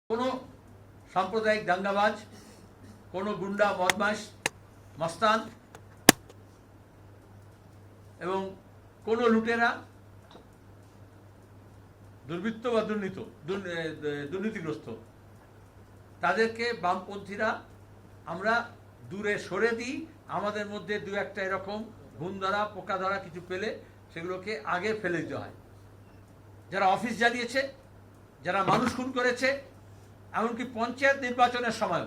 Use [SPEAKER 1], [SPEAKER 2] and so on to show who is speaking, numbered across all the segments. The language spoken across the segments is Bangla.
[SPEAKER 1] কোনো সাম্প্রদায়িক দাঙ্গাবাজ, কোনো গুন্ডা বদমাশ মস্তান এবং কোনো লুটেরা, দুর্বৃত্ত বা দুর্নীতিগ্রস্ত তাদেরকে বামপন্থীরা আমরা দূরে সরে দিই। আমাদের মধ্যে দু একটা এরকম ঘুণ ধরা পোকা ধরা কিছু পেলে সেগুলোকে আগে ফেলে দিতে হয়। যারা অফিস জ্বালিয়েছে, যারা মানুষ খুন করেছে, এমনকি পঞ্চায়েত নির্বাচনের সময়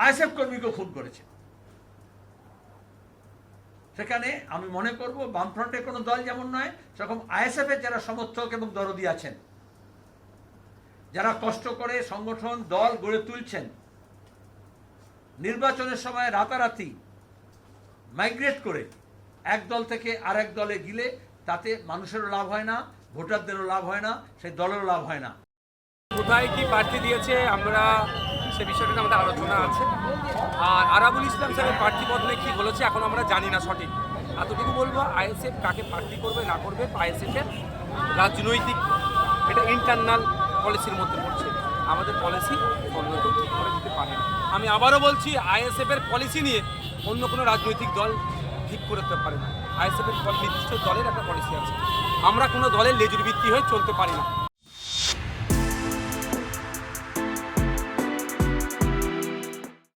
[SPEAKER 1] আইএসএফ কর্মীকেও খুন করেছে, সেখানে আমি মনে করব বামফ্রন্টের কোনো দল যেমন নয়, সেরকম আইএসএফ এর যারা সমর্থক এবং দরদি আছেন, যারা কষ্ট করে সংগঠন দল গড়ে তুলছেন, নির্বাচনের সময় রাতারাতি মাইগ্রেট করে এক দল থেকে আরেক দলে গিলে তাতে মানুষেরও লাভ হয় না, ভোটারদেরও লাভ হয় না, সেই দলেরও লাভ হয় না।
[SPEAKER 2] কোথায় কি প্রার্থী দিয়েছে আমরা সে বিষয়টা আমাদের আলোচনা আছে। আর আরাবুল ইসলাম স্যারের প্রার্থী বদলে কি বলেছে এখন আমরা জানি না সঠিক। এতটুকু বলবো, আইএসএফ কাকে প্রার্থী করবে না করবে, আইএসএফের রাজনৈতিক এটা ইন্টারনাল পলিসির মধ্যে পড়ছে। আমাদের পলিসি অন্য কেউ ঠিক করে দিতে পারে না। আমি আবারও বলছি, আইএসএফের পলিসি নিয়ে অন্য কোনো রাজনৈতিক দল ঠিক করতে পারে না। আইএসএফের নির্দিষ্ট দলের একটা পলিসি আছে, আমরা কোনো দলের লেজুর ভিত্তি হয়ে চলতে পারি না।